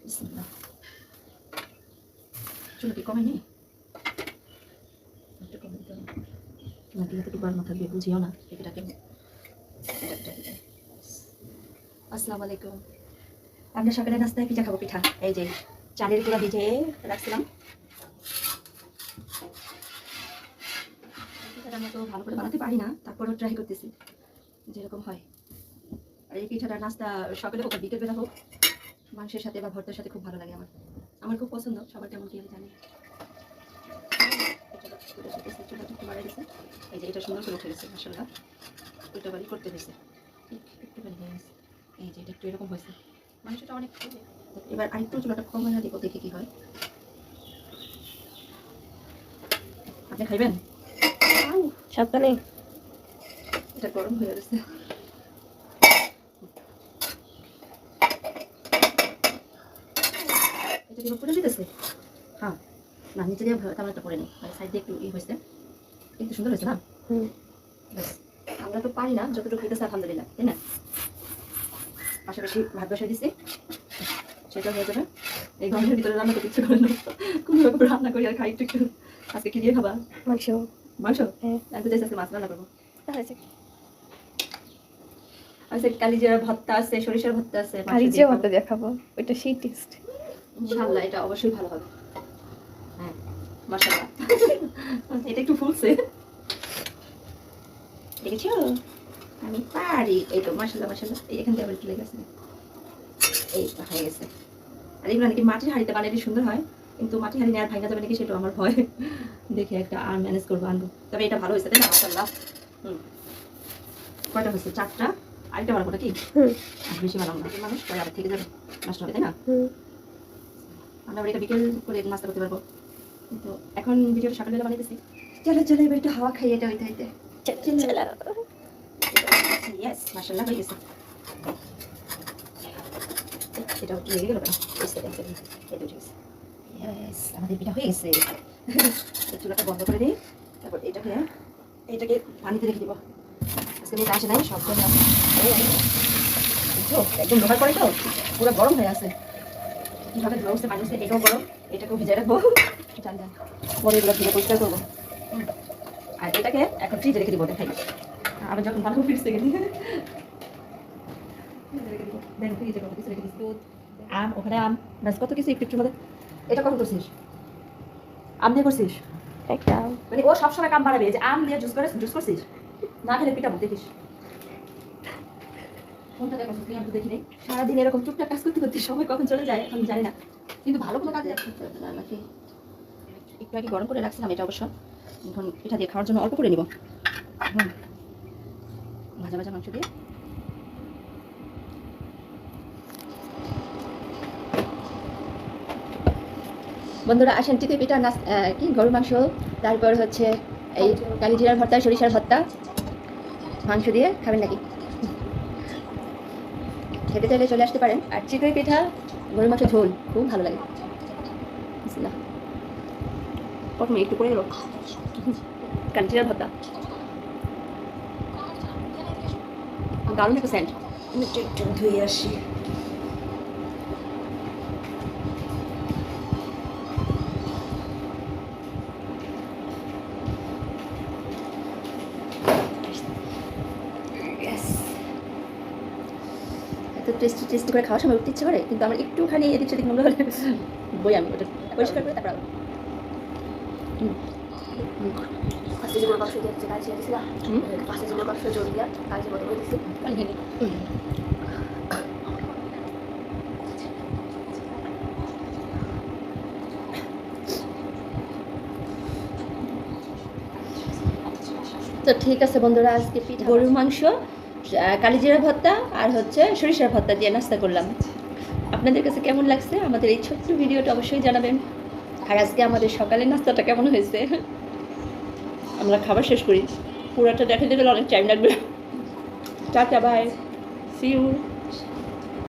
বিসমিল্লাহ। চুলো কি কমেনি? একটু কমে দিতে হবে নাকি এতটুকু গরম থাকবে বুঝিও না এটাকে। আসসালামু আলাইকুম। আমরা সকালে নাস্তায় পিঠা খাবো। পিঠা এই যে চালের গুঁড়া ভিজিয়ে রাখছিলাম। পিঠাটা আমরা তো ভালো করে বানাতে পারি না, তারপরেও ট্রাই করতেছি যেরকম হয়। আর এই পিঠাটা নাস্তা সকালে হোক বিকেল বেলা হোক, মাংসের সাথে বা ভর্তার সাথে খুব ভালো লাগে। আমার খুব পছন্দ। সবার কেমন কি আমি জানি। এই যে এটা সুন্দর করে উঠে গেছে মাশাআল্লাহ। ওইটা বাড়ি করতে হয়েছে, একটু বাড়ি হয়ে গেছে। এই যে এটা একটু এরকম হয়েছে, মাংসটা অনেক। এবার আরেকটু চুলাটা কম হয়ে দিব, দেখে কি হয়। আপনি খাইবেন? সাবধানে, এটা গরম হয়ে গেছে। এটা কি উপরে দিতেছে? হ্যাঁ না, নিচে দিয়ে কালারটা পরে নেই, মানে সাইড দিয়ে একটু হয়েছে। একটু সুন্দর হয়েছে না? আমরা তো পারি না, যতটুকু হইতেছে আলহামদুলিল্লাহ, তাই না? পাশাপাশি ভাত বসাই দিচ্ছি, সেটা হয়ে যাবে। এই ঘরের ভিতরে রান্না করতে ইচ্ছে করে না, কোনো রকম রান্না করি আর খাই একটু একটু। আজকে কি দিয়ে খাবা? মাংস। মাংস? হ্যাঁ, আমি তো আজকে মাছ রান্না করবো। আচ্ছা, কালিজিরা ভর্তা আছে, সরিষার ভর্তা আছে। কালিজিরা ভর্তা দিয়ে খাবো, ওইটা সেই টেস্ট। ইনশাআল্লাহ এটা অবশ্যই ভালো হবে। হ্যাঁ মাশাআল্লাহ। এটা একটু ফুলছে, দেখেছো? আমি পারি। এই তো মাশাআল্লাহ মাশাআল্লাহ। এই এখান থেকে আবার চলে গেছে, এই হয়ে গেছে। আর এগুলো নাকি মাটির হাঁড়িতে বানালে সুন্দর হয়, কিন্তু মাটির হাঁড়ি নেওয়ার ভাঙা যাবে নাকি সেটাও আমার ভয়। দেখে একটা আর ম্যানেজ করবো, আনবো। তবে এটা ভালো হয়েছে, তাই না? মাশাআল্লাহ। কয়টা হয়েছে? 4টা। আরেকটা বানাবো নাকি? আর বেশি বানাবো না, মানুষ পরে আবার থেকে যাবে, নষ্ট হবে, তাই না? আমরা আবার এটা বিকেল করে নাস্তা করতে পারবো, কিন্তু এখন ভিডিওটা সকালবেলা বানাইতেছি। চলো চলো এবার একটু হাওয়া খাই। এটা হইতে হইতে ইয়েস মাশাআল্লাহ হয়ে গেছে। এটা একটু লেগে গেল কেন? এটা উঠে গেছে। ইয়েস, আমাদের পিঠা হয়ে গেছে। চুলাটা বন্ধ করে দিই, তারপর এটাকে পানিতে রেখে দিব। আজকে মেয়েটা আসে নাই, সব জন্য একদম লোহার পরে তো পুরো গরম হয়ে আছে। কীভাবে ধোয়া পানি হচ্ছে, এটাও গরম, এটাকেও ভিজাই রাখবো। জান জান পরে এগুলো ধুয়ে পরিষ্কার করবো। আর এটাকে এখন ফ্রিজে রেখে দিব, দেখাই আবার যখন বানাবো ফ্রিজে গেলে দেন ফ্রিজে কত কিছু রেখে দিচ্ছি। আম, ওখানে আম, ব্যাস কত কিছু একটু মধ্যে। এটা কখন করছিস? আম দিয়ে করছিস? একটা মানে ও সবসময় কাম বাড়াবে, যে আম দিয়ে জুস করছিস না, খেলে পিটাবো দেখিস। কোনটা দেখো তুই? আমি তো দেখি নেই। সারাদিন এরকম টুকটাক কাজ করতে করতে সময় কখন চলে যায় আমি জানি না, কিন্তু ভালো কোনো কাজে করতে হবে না নাকি। একটু আগে গরম করে রাখছিলাম এটা অবশ্য, এখন পিঠা দিয়ে খাওয়ার জন্য অল্প করে নিব। ভাজা ভাজা মাংস দিয়ে বন্ধুরা আসেন, চিতই পিঠা, কি গরুর মাংস, তারপর হচ্ছে এই কালিজিরার ভর্তা, সরিষার ভর্তা, মাংস দিয়ে খাবেন নাকি? খেতে চাইলে চলে আসতে পারেন। আর চিতই পিঠা, গরুর মাংস ঝোল খুব ভালো লাগে। বিসমিল্লাহ। প্রথমে একটু করে এলো কালিজিরার ভর্তা, দারুণ একটা সেন্ট। একটু ধুয়ে আসি। টেস্টি টেস্টি করে খাওয়ার সময় উঠতে ইচ্ছে করে, কিন্তু আমার একটুখানি এদিক সেদিক মনে হলে বই আমি ওটা পরিষ্কার করে তারপর তো ঠিক আছে বন্ধুরা, আজকে পিঠা, গরুর মাংস, কালিজিরা ভর্তা আর হচ্ছে সরিষার ভর্তা দিয়ে নাস্তা করলাম। আপনাদের কাছে কেমন লাগছে আমাদের এই ছোট্ট ভিডিওটা অবশ্যই জানাবেন। আর আজকে আমাদের সকালের নাস্তাটা কেমন হয়েছে? আমরা খাবার শেষ করি, পুরোটা দেখাতে গেলে অনেক টাইম লাগবে। Ta ta, bye, see you.